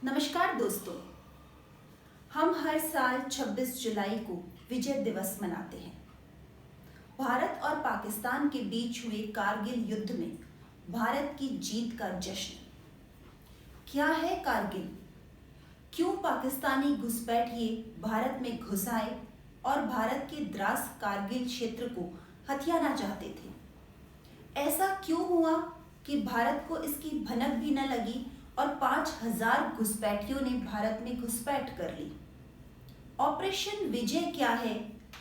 नमस्कार दोस्तों, हम हर साल 26 जुलाई को विजय दिवस मनाते हैं। भारत और पाकिस्तान के बीच हुए कारगिल युद्ध में भारत की जीत का जश्न। क्या है कारगिल? क्यों पाकिस्तानी घुसपैठिए भारत में घुस आए और भारत के द्रास कारगिल क्षेत्र को हथियाना चाहते थे? ऐसा क्यों हुआ कि भारत को इसकी भनक भी न लगी और 5000 घुसपैठियों ने भारत में घुसपैठ कर ली? ऑपरेशन विजय क्या है?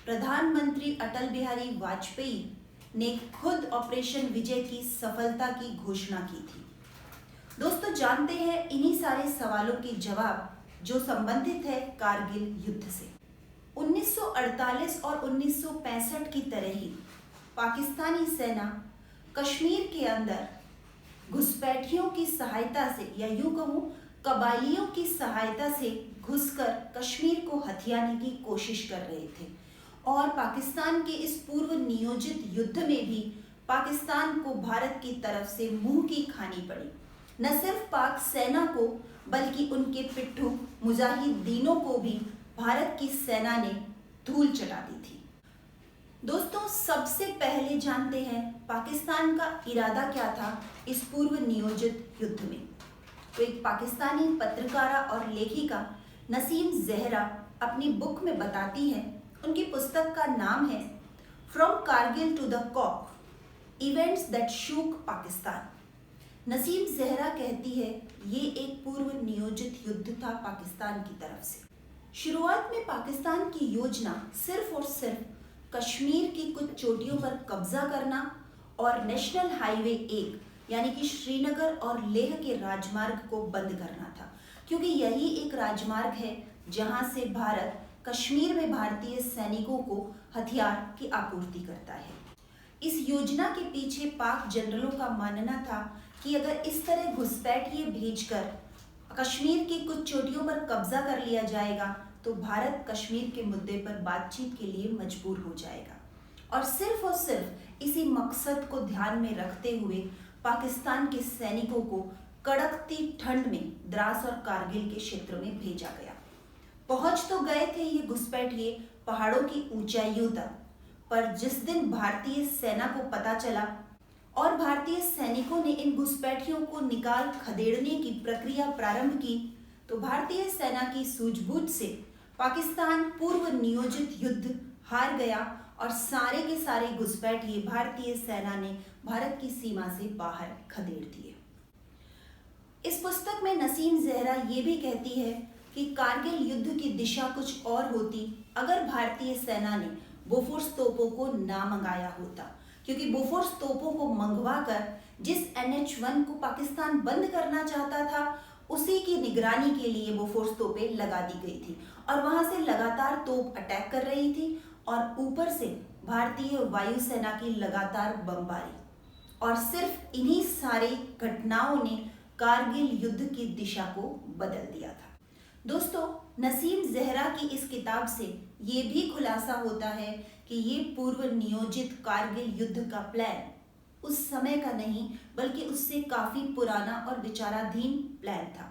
प्रधानमंत्री अटल बिहारी वाजपेयी ने खुद ऑपरेशन विजय की सफलता की घोषणा की थी। दोस्तों, जानते हैं इन्हीं सारे सवालों के जवाब जो संबंधित है कारगिल युद्ध से। 1948 और 1965 की तरह ही पाकिस्तानी सेना कश्मीर के अंदर घुसपैठियों की सहायता से या यूं कहूं कबायलियों की सहायता से घुसकर कश्मीर को हथियाने की कोशिश कर रहे थे और पाकिस्तान के इस पूर्व नियोजित युद्ध में भी पाकिस्तान को भारत की तरफ से मुंह की खानी पड़ी। न सिर्फ पाक सेना को बल्कि उनके पिट्ठू मुजाहिदीनों को भी भारत की सेना ने धूल चटा दी थी। दोस्तों, सबसे पहले जानते हैं पाकिस्तान का इरादा क्या था इस पूर्व नियोजित युद्ध में। तो एक पाकिस्तानी पत्रकारा और लेखिका नसीम जहरा अपनी बुक में बताती है, उनकी पुस्तक का नाम है from Kargil to the coup, events that shook Pakistan. Naseem Zahra कहती है ये एक पूर्व नियोजित युद्ध था पाकिस्तान की तरफ से। शुरुआत में पाकिस्तान की योजना सिर्फ और सिर्फ कश्मीर की कुछ चोटियों पर कब्जा करना और नेशनल हाईवे 1 यानी कि श्रीनगर और लेह के राजमार्ग को बंद करना था, क्योंकि यही एक राजमार्ग है जहां से भारत कश्मीर में भारतीय सैनिकों को हथियार की आपूर्ति करता है। इस योजना के पीछे पाक जनरलों का मानना था कि अगर इस तरह घुसपैठिए भेजकर कश्मीर की कुछ चोटियों पर कब्जा कर लिया जाएगा तो भारत कश्मीर के मुद्दे पर बातचीत के लिए मजबूर हो जाएगा। और सिर्फ इसी मकसद को ध्यान में रखते हुए पाकिस्तान के सैनिकों को कड़कती ठंड में द्रास और कारगिल के क्षेत्र में भेजा गया। पहुंच तो गए थे ये घुसपैठिए पहाड़ों की ऊंचाइयों तक, पर जिस दिन भारतीय सेना को पता चला और भारतीय सैनिकों ने इन घुसपैठियों को निकाल खदेड़ने की प्रक्रिया प्रारंभ की तो भारतीय सेना की सूझबूझ से पाकिस्तान पूर्व नियोजित युद्ध हार गया और सारे के सारे घुसपैठिए भारतीय सेना ने भारत की सीमा से बाहर खदेड़ दिए। इस पुस्तक में नसीम जहरा ये भी कहती है कि कारगिल युद्ध की दिशा कुछ और होती अगर भारतीय सेना ने बोफोर्स तोपों को ना मंगाया होता, क्योंकि बोफोर्स तोपों को मंगवाकर जिस NH-1 को पाकिस्तान बंद करना चाहता था उसी की निगरानी के लिए बोफोर्स तोपें लगा दी गई थी और वहां से लगातार तोप अटैक कर रही थी और ऊपर से भारतीय वायुसेना की लगातार बमबारी। और सिर्फ इन्हीं सारी घटनाओं ने कारगिल युद्ध की दिशा को बदल दिया था। दोस्तों, नसीम जहरा की इस किताब से ये भी खुलासा होता है कि ये पूर्व नियोजित कारगिल युद्ध का प्लान उस समय का नहीं बल्कि उससे काफी पुराना और विचाराधीन प्लान था।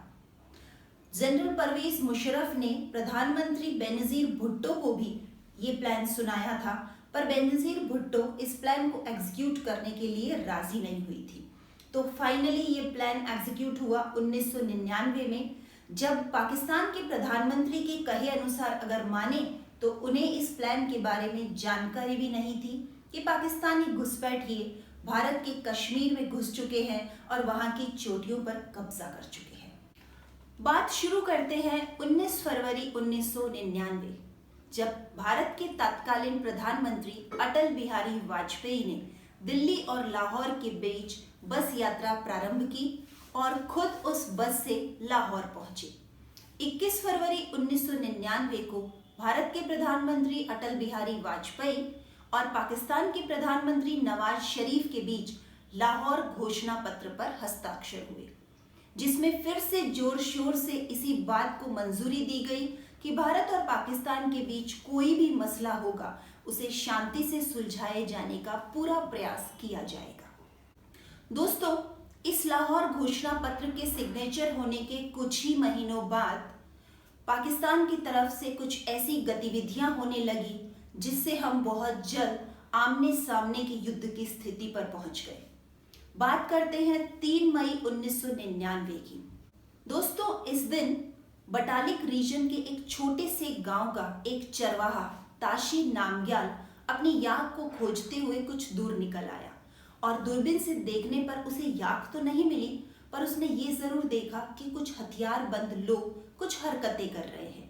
जनरल परवेज मुशर्रफ ने प्रधानमंत्री बेनजीर भुट्टो को भी ये प्लान सुनाया था, पर बेनजीर भुट्टो इस प्लान को एग्जीक्यूट करने के लिए राजी नहीं हुई थी। तो फाइनली ये प्लान एग्जीक्यूट हुआ 1999 में, जब पाकिस्तान के प्रधानमंत्री के कहे अनुसार अगर माने तो उन्हें इस प्लान के बारे में जानकारी भी नहीं थी कि पाकिस्तानी घुसपैठिए भारत के कश्मीर में घुस चुके हैं और वहां की चोटियों पर कब्जा कर चुके हैं। बात शुरू करते हैं 19 फरवरी 1999, जब भारत के तत्कालीन प्रधानमंत्री अटल बिहारी वाजपेयी ने दिल्ली और लाहौर के बीच बस यात्रा प्रारंभ की और खुद उस बस से लाहौर पहुंचे। 21 फरवरी 1999 को भारत के प्रधानमंत्री अटल बिहारी वाजपेयी और पाकिस्तान के प्रधानमंत्री नवाज शरीफ के बीच लाहौर घोषणा पत्र पर हस्ताक्षर हुए, जिसमें फिर से जोर शोर से इसी बात को मंजूरी दी गई कि भारत और पाकिस्तान के बीच कोई भी मसला होगा उसे शांति से सुलझाए जाने का पूरा प्रयास किया जाएगा। दोस्तों, इस लाहौर घोषणा पत्र के सिग्नेचर होने के कुछ ही महीनों बाद पाकिस्तान की तरफ से कुछ ऐसी गतिविधियां होने लगी जिससे हम बहुत जल्द आमने सामने के युद्ध की स्थिति पर पहुंच गए। बात करते हैं 3 मई 1999 की। दोस्तों, इस दिन बटालिक रीजन के एक छोटे से गांव का एक चरवाहा ताशी नामग्याल अपनी याक को खोजते हुए कुछ दूर निकल आया और दूरबीन से देखने पर उसे याक तो नहीं मिली, पर उसने ये जरूर देखा कि कुछ हथियारबंद लोग कुछ हरकतें कर रहे हैं।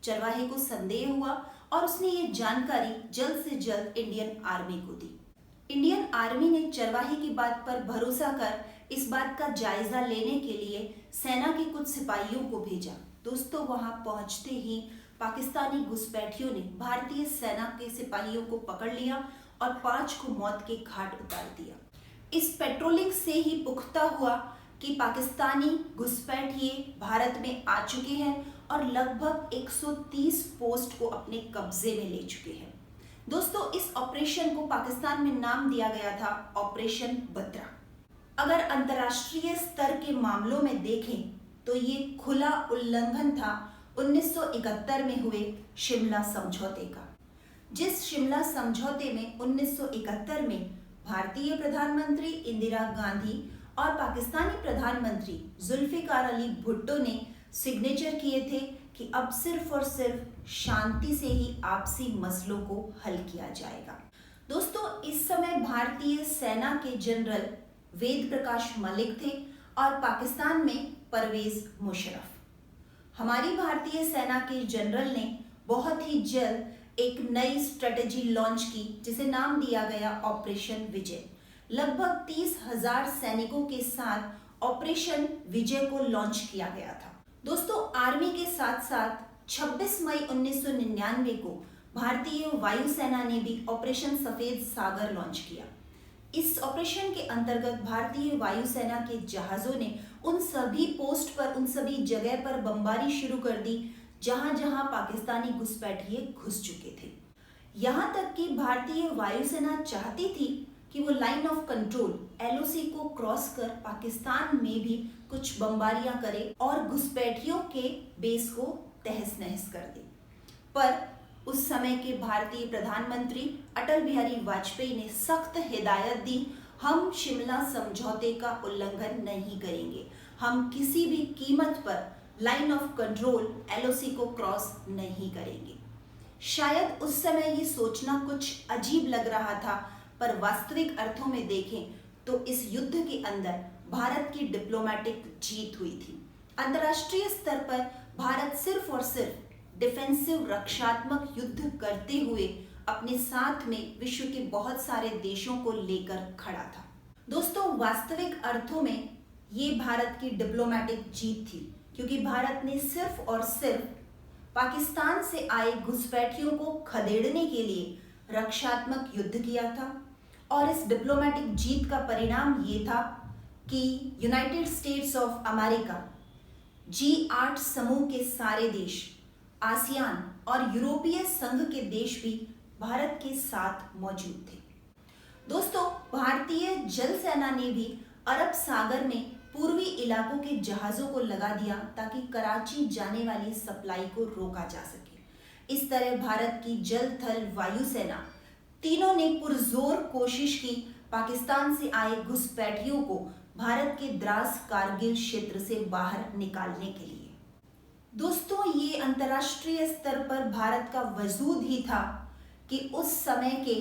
चरवाहे को संदेह हुआ और उसने ये जानकारी जल्द से जल्द इंडियन आर्मी को दी। इंडियन आर्मी ने चरवाहे की बात पर भरोसा कर इस बात का जायजा लेने के लिए सेना के कुछ सिपाहियों को भेजा। दोस्तों, वहां पहुंचते ही पाकिस्तानी घुसपैठियों ने भारतीय सेना के सिपाहियों को पकड़ लिया और 5 को मौत के घाट उतार दिया। इस पेट्रोलिंग से ही पुख्ता हुआ कि पाकिस्तानी घुसपैठिए भारत में आ चुके हैं और लगभग 130 पोस्ट को अपने कब्जे में ले चुके हैं। दोस्तों, इस ऑपरेशन को पाकिस्तान में नाम दिया गया था ऑपरेशन बद्रा। अगर अंतर्राष्ट्रीय स्तर के मामलों में देखें तो ये खुला उल्लंघन था 1971 में हुए शिमला समझौते का। जिस शिमला समझौते में 1971 में भारतीय प्रधानमंत्री इंदिरा गांधी और पाकिस्तानी प्रधानमंत्री जुल्फिकार अली भुट्टो ने सिग्नेचर किए थे कि अब सिर्फ और सिर्फ शांति से ही आपसी मसलों को हल किया जाएगा। दोस्तों, इस समय भारतीय सेना के जनरल वेद प्रकाश मलिक थे और पाकिस्तान में परवेज मुशर्रफ। हमारी भारतीय सेना के जनरल ने बहुत ही जल्द एक नई स्ट्रेटेजी लॉन्च की जिसे नाम दिया गया ऑपरेशन विजय। लगभग 30,000 सैनिकों के साथ ऑपरेशन विजय को लॉन्च किया गया था। दोस्तों, आर्मी के साथ साथ 26 मई 1999 को भारतीय वायुसेना ने भी ऑपरेशन सफेद सागर लॉन्च किया। इस ऑपरेशन के अंतर्गत भारतीय वायुसेना के जहाजों ने उन सभी पोस्ट पर, उन सभी जगह पर बमबारी शुरू कर दी जहां जहां पाकिस्तानी घुसपैठिए घुस चुके थे। यहां तक कि भारतीय वायुसेना चाहती थी कि वो लाइन ऑफ कंट्रोल LOC को क्रॉस कर पाकिस्तान में भी कुछ बमबारियां करे और घुसपैठियों के बेस को तहस नहस कर दे। पर उस समय के भारतीय प्रधानमंत्री अटल बिहारी वाजपेयी ने सख्त हिदायत दी, हम शिमला समझौते का उल्लंघन नहीं करेंगे, हम किसी भी कीमत पर लाइन ऑफ कंट्रोल LOC को क्रॉस नहीं करेंगे। शायद उस समय ये सोचना कुछ अजीब लग रहा था, पर वास्तविक अर्थों में देखें तो इस युद्ध के अंदर भारत की डिप्लोमेटिक जीत हुई थी। अंतर्राष्ट्रीय स्तर पर भारत सिर्फ और सिर्फ डिफेंसिव रक्षात्मक युद्ध करते हुए अपने साथ में विश्व के बहुत सारे देशों को लेकर खड़ा था। दोस्तों, वास्तविक अर्थों में ये भारत की डिप्लोमेटिक जीत थी, क्योंकि भारत ने सिर्फ और सिर्फ पाकिस्तान से आए घुसपैठियों को खदेड़ने के लिए रक्षात्मक युद्ध किया था। और इस डिप्लोमेटिक जीत का परिणाम ये था कि United states of America, G8 समूह के सारे देश, आसियान और यूरोपीय संघ के देश भी भारत के साथ मौजूद थे। दोस्तों, भारतीय जल सेना ने भी अरब सागर में पूर्वी इलाकों के जहाजों को लगा दिया ताकि कराची जाने वाली सप्लाई को रोका जा सके। इस तरह भारत की जल थल वायुसेना तीनों ने पुरजोर कोशिश की पाकिस्तान से आए घुसपैठियों को भारत के द्रास कारगिल क्षेत्र से बाहर निकालने के लिए। दोस्तों, ये अंतर्राष्ट्रीय स्तर पर भारत का वजूद ही था कि उस समय के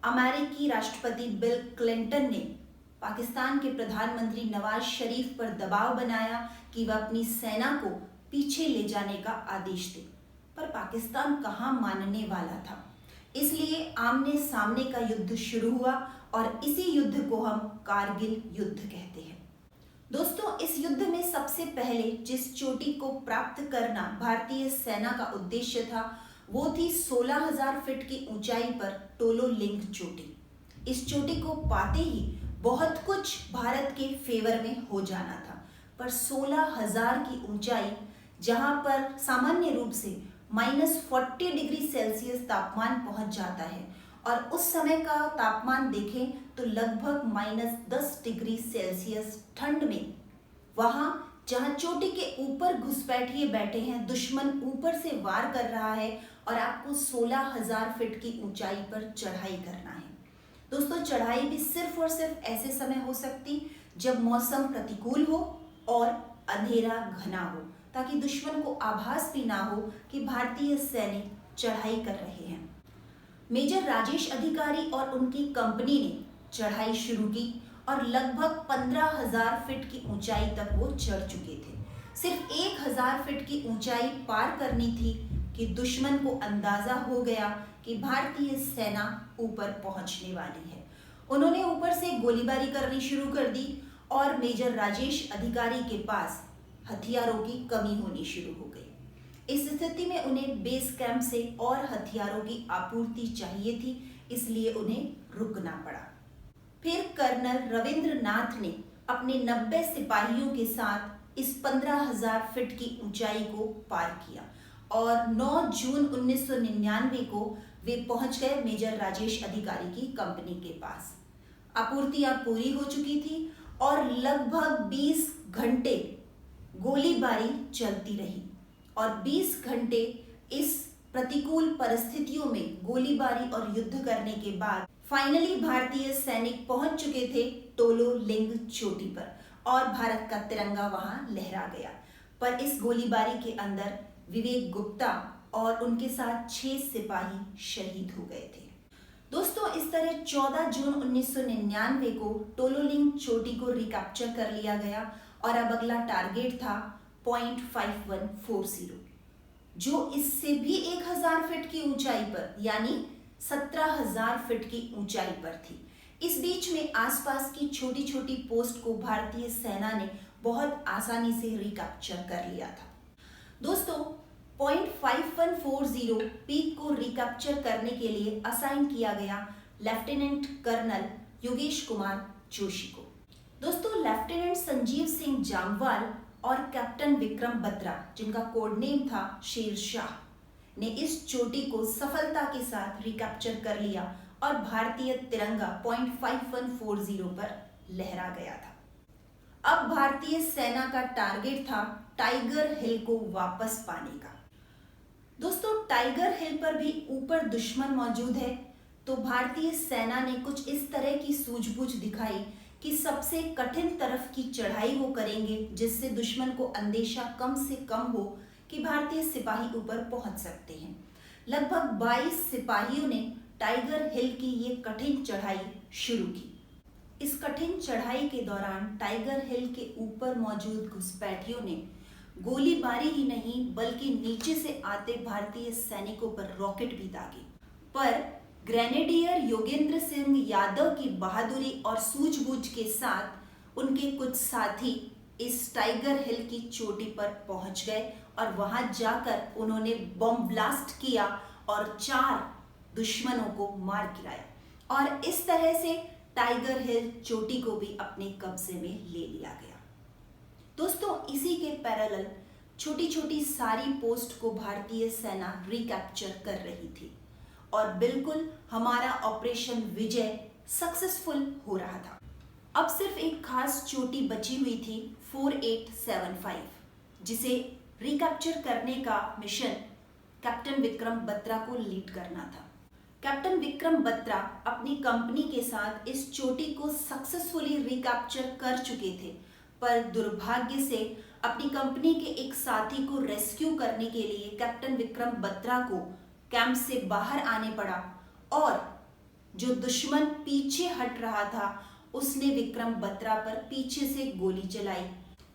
अमेरिकी राष्ट्रपति बिल क्लिंटन ने पाकिस्तान के प्रधानमंत्री नवाज शरीफ पर दबाव बनाया कि वह अपनी सेना को पीछे ले जाने का आदेश दे, पर पाकिस्तान कहाँ मानने वाला था। इसलिए आमने सामने का युद्ध शुरू हुआ और इसी युद्ध को हम कारगिल युद्ध कहते हैं। दोस्तों, इस युद्ध में सबसे पहले जिस चोटी को प्राप्त करना भारतीय सेना का उद्देश्य था वो थी 16,000 फीट की ऊंचाई पर टोलो लिंग चोटी। इस चोटी को पाते ही बहुत कुछ भारत के फेवर में हो जाना था, पर 16,000 की ऊंचाई जहां पर सामान्य रूप से -40 डिग्री सेल्सियस तापमान पहुंच जाता है और उस समय का तापमान देखें तो लगभग -10 डिग्री सेल्सियस ठंड में वहां जहां चोटी के ऊपर घुसपैठिए बैठे हैं, दुश्मन ऊपर से वार कर रहा है और आपको 16,000 फीट की ऊंचाई पर चढ़ाई करना है। दोस्तों, चढ़ाई भी सिर्फ और सिर्फ ऐसे समय हो सकती जब मौसम प्रतिकूल हो और अंधेरा घना हो, ताकि दुश्मन को आभास भी ना हो कि भारतीय सैनिक चढ़ाई कर रहे हैं। मेजर राजेश अधिकारी और उनकी कंपनी ने चढ़ाई शुरू की और लगभग 15,000 फीट की ऊंचाई तक वो चढ़ चुके थे। सिर्फ 1,000 फीट की ऊंचाई पार करनी थी कि दुश्मन को अंदाजा हो गया कि भारतीय सेना ऊपर पहुंचने वाली है। उन्होंने ऊपर से गोलीबारी करनी शुरू कर दी और मेजर राजेश अधिकारी के पास हथियारों की कमी होनी शुरू हो गई। इस स्थिति में उन्हें बेस कैंप से और हथियारों की आपूर्ति चाहिए थी, इसलिए उन्हें रुकना पड़ा। फिर कर्नल रविंद्रनाथ ने अपने 90 सिपाहियों के साथ इस 15,000 फीट की ऊंचाई को पार किया और 9 जून 1999 को वे पहुंच गए मेजर राजेश अधिकारी की कंपनी के पास। आपूर्तियां पूरी हो चुकी थी और लगभग 20 घंटे गोलीबारी चलती रही और 20 घंटे इस प्रतिकूल परिस्थितियों में गोलीबारी और युद्ध करने के बाद फाइनली भारतीय सैनिक पहुंच चुके थे टोलो लिंग चोटी पर और भारत का तिरंगा वहां लहरा गया। पर इस गोलीबारी के अंदर विवेक गुप्ता और उनके साथ 6 सिपाही शहीद हो गए थे। दोस्तों, इस तरह 14 जून 1999 को टोलो लिंग चोटी को रिकैप्चर कर लिया गया और अब अगला टारगेट था पॉइंट 5140, जो इससे भी 1,000 फीट की ऊंचाई पर यानी 17,000 फीट की ऊंचाई पर थी। इस बीच में आसपास की छोटी छोटी पोस्ट को भारतीय सेना ने बहुत आसानी से रिकैप्चर कर लिया था। दोस्तों, पॉइंट 5140 पीक को रिकैप्चर करने के लिए असाइन किया गया लेफ्टिनेंट कर्नल योगेश कुमार जोशी को। दोस्तों, लेफ्टिनेंट संजीव सिंह जामवाल और कैप्टन विक्रम बत्रा, जिनका कोड नेम था शेरशाह, ने इस चोटी को सफलता के साथ रिकैप्चर कर लिया और भारतीय तिरंगा पॉइंट 5140 पर लहरा गया था। अब भारतीय सेना का टारगेट था टाइगर हिल को वापस पाने का। दोस्तों, टाइगर हिल पर भी ऊपर दुश्मन मौजूद है, तो भारतीय सेना ने कुछ इस तरह की सूझबूझ दिखाई कि सबसे कठिन तरफ की चढ़ाई वो करेंगे, जिससे दुश्मन को अंदेशा कम से कम हो कि भारतीय सिपाही ऊपर पहुंच सकते हैं। लगभग 22 सिपाहियों ने टाइगर हिल की ये कठिन चढ़ाई शुरू की। इस कठिन चढ़ाई के दौरान टाइगर हिल के ऊपर मौजूद घुसपैठियों ने गोलीबारी ही नहीं बल्कि नीचे से आते भारतीय सैनिकों पर रॉकेट भी दागे, पर ग्रेनेडियर योगेंद्र सिंह यादव की बहादुरी और सूझबूझ के साथ उनके कुछ साथी इस टाइगर हिल की चोटी पर पहुंच गए और वहां जाकर उन्होंने बम ब्लास्ट किया और 4 दुश्मनों को मार गिराया और इस तरह से टाइगर हिल चोटी को भी अपने कब्जे में ले लिया गया। दोस्तों, इसी के पैरेलल छोटी छोटी सारी पोस्ट को भारतीय सेना रिकैप्चर कर रही थी और बिल्कुल हमारा ऑपरेशन विजय सक्सेसफुल हो रहा था। अब सिर्फ एक खास चोटी बची हुई थी 4875, जिसे रिकैप्चर करने का मिशन कैप्टन विक्रम बत्रा को लीड करना था। कैप्टन विक्रम बत्रा अपनी कंपनी के साथ इस चोटी को सक्सेसफुली रिकैप्चर कर चुके थे, पर दुर्भाग्य से अपनी कंपनी के एक साथी को रेस्क्यू करने के लिए कैप्टन विक्रम बत्रा को कैंप से बाहर आने पड़ा और जो दुश्मन पीछे हट रहा था उसने विक्रम बत्रा पर पीछे से गोली चलाई।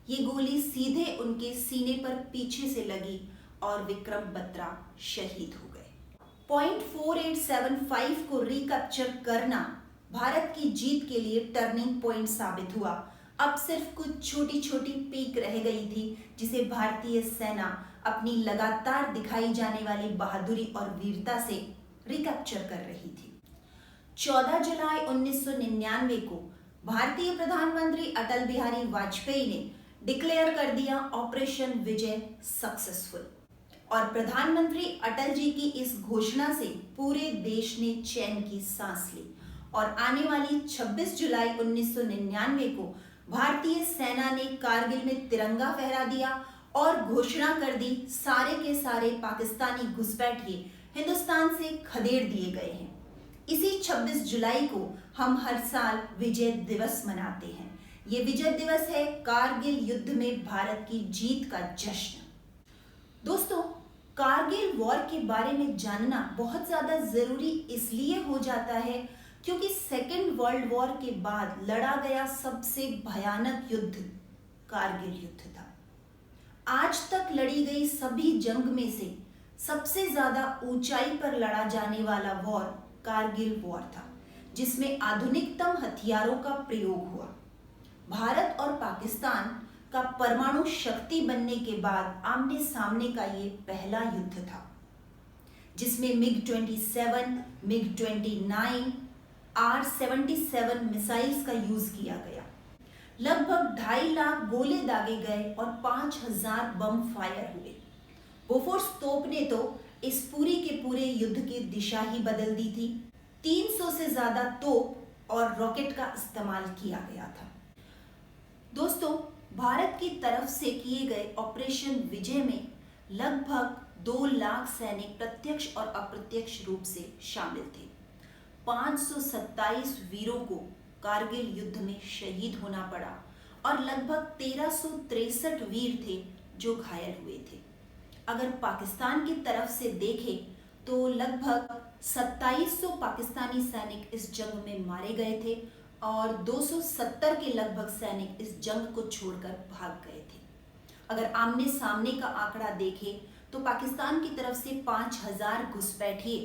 ये गोली सीधे उनके सीने पर पीछे से लगी और विक्रम बत्रा शहीद हो गए। पॉइंट 4875 को रिकैप्चर करना भारत की जीत के लिए टर्निंग पॉइंट साबित हुआ। अब सिर्फ कुछ छोटी छोटी पीक रह गई थी जिसे भारतीय सेना अपनी लगातार दिखाई जाने वाली बहादुरी और वीरता से रिकैप्चर कर रही थी। 14 जुलाई 1999 को भारतीय प्रधानमंत्री अटल बिहारी वाजपेयी ने डिक्लेयर कर दिया ऑपरेशन विजय सक्सेसफुल। और प्रधानमंत्री अटल जी की इस घोषणा से पूरे देश ने चैन की सांस ली और आने वाली 26 जुलाई 1999 को भारतीय सेना ने कारगिल में तिरंगा फहरा दिया और घोषणा कर दी सारे के सारे पाकिस्तानी घुसपैठिए हिंदुस्तान से खदेड़ दिए गए हैं। इसी 26 जुलाई को हम हर साल विजय दिवस मनाते हैं। ये विजय दिवस है कारगिल युद्ध में भारत की जीत का जश्न। दोस्तों, कारगिल वॉर के बारे में जानना बहुत ज्यादा जरूरी इसलिए हो जाता है क्योंकि सेकेंड वर्ल्ड वॉर के बाद लड़ा गया सबसे भयानक युद्ध कारगिल युद्ध था। आज तक लड़ी गई सभी जंग में से सबसे ज्यादा ऊंचाई पर लड़ा जाने वाला वॉर कारगिल वॉर था, जिसमें आधुनिकतम हथियारों का प्रयोग हुआ। भारत और पाकिस्तान का परमाणु शक्ति बनने के बाद आमने सामने का ये पहला युद्ध था, जिसमें MiG-27, MiG-29, R-77 मिसाइल्स का यूज किया गया। लगभग 2.5 लाख गोले दागे गए और 5,000 बम फायर हुए। बोफोर्स तोप ने तो इस पूरी के पूरे युद्ध की दिशा ही बदल दी थी। 300 से ज्यादा तोप और रॉकेट का इस्तेमाल किया गया था। दोस्तों, भारत की तरफ से किए गए ऑपरेशन विजय में लगभग 2 लाख सैनिक प्रत्यक्ष और अप्रत्यक्ष रूप से शामिल थे। 527 वीरों को कारगिल युद्ध में शहीद होना पड़ा और लगभग 1363 वीर थे जो घायल हुए थे। अगर पाकिस्तान की तरफ से देखें तो लगभग 2700 पाकिस्तानी सैनिक इस जंग में मारे गए थे और 270 के लगभग सैनिक इस जंग को छोड़कर भाग गए थे। अगर आमने सामने का आंकड़ा देखें तो पाकिस्तान की तरफ से 5000 घुसपैठिए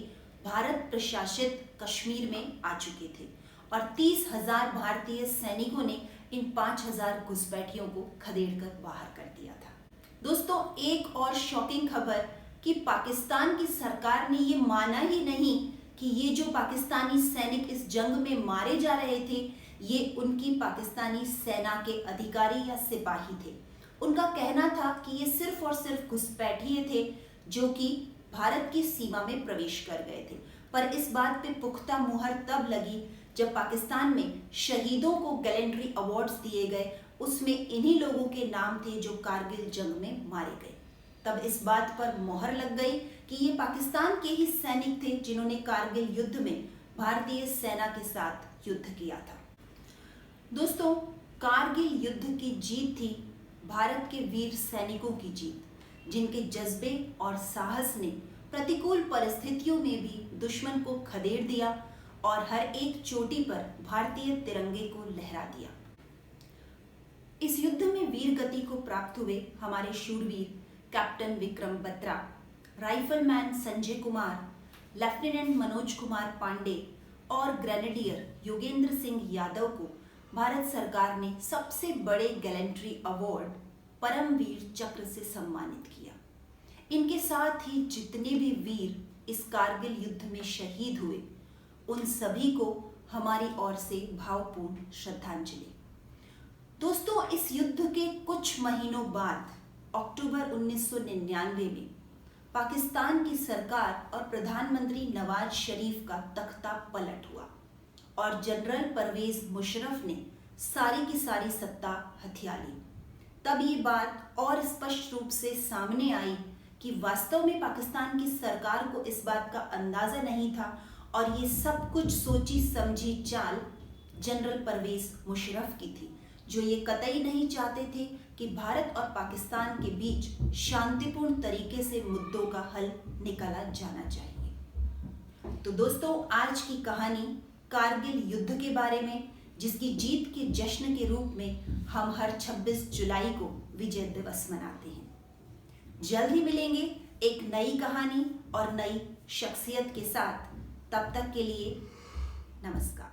भारत प्रशासित कश्मीर में आ चुके थे और 30,000 भारतीय सैनिकों ने इन 5000 घुसपैठियों को खदेड़कर बाहर कर दिया था। दोस्तों, एक और शॉकिंग खबर कि पाकिस्तान की सरकार ने ये माना ही नहीं कि ये जो पाकिस्तानी सैनिक इस जंग में मारे जा रहे थे ये उनकी पाकिस्तानी सेना के अधिकारी या सिपाही थे। उनका कहना था कि ये सिर्फ और सिर्फ घुसपैठिए थे जो कि भारत की सीमा में प्रवेश कर गए थे। पर इस बात पे पुख्ता मुहर तब लगी जब पाकिस्तान में शहीदों को गैलेंट्री अवार्ड्स दिए गए, उसमें इन्हीं लोगों के नाम थे जो कारगिल जंग में मारे गए। तब इस बात पर मोहर लग गई कि ये पाकिस्तान के ही सैनिक थे जिन्होंने कारगिल युद्ध में भारतीय सेना के साथ युद्ध किया था। दोस्तों, कारगिल युद्ध की जीत थी भारत के वीर सैनिकों की जीत, जिनके जज्बे और साहस ने प्रतिकूल परिस्थितियों में भी दुश्मन को खदेड़ दिया और हर एक चोटी पर भारतीय तिरंगे को लहरा दिया। इस युद्ध में वीर गति को प्राप्त हुए हमारे शूरवीर captain Vikram Batra, rifleman Sanjay Kumar, lieutenant Manoj Kumar Pandey और ग्रेनेडियर योगेंद्र सिंह यादव को भारत सरकार ने सबसे बड़े गैलेंट्री अवार्ड परमवीर चक्र से सम्मानित किया। इनके साथ ही जितने भी वीर इस कारगिल युद्ध में शहीद हुए उन सभी को हमारी ओर से भावपूर्ण श्रद्धांजलि। दोस्तों, इस युद्ध के कुछ महीनों बाद अक्टूबर 1999 में पाकिस्तान की सरकार और प्रधानमंत्री नवाज शरीफ का तख्ता पलट हुआ और जनरल परवेज मुशर्रफ ने सारी की सारी सत्ता हथिया ली। तब ये बात और स्पष्ट रूप से सामने आई कि वास्तव में पाकिस्तान की सरकार को इस बात का अंदाजा नहीं था और ये सब कुछ सोची समझी चाल जनरल परवेज मुशर्रफ की थी, जो ये कतई नहीं चाहते थे कि भारत और पाकिस्तान के बीच शांतिपूर्ण तरीके से मुद्दों का हल निकाला जाना चाहिए। तो दोस्तों, आज की कहानी कारगिल युद्ध के बारे में, जिसकी जीत के जश्न के रूप में हम हर 26 जुलाई को विजय दिवस मनाते हैं। जल्द ही मिलेंगे एक नई कहानी और नई शख्सियत के साथ। तब तक के लिए नमस्कार।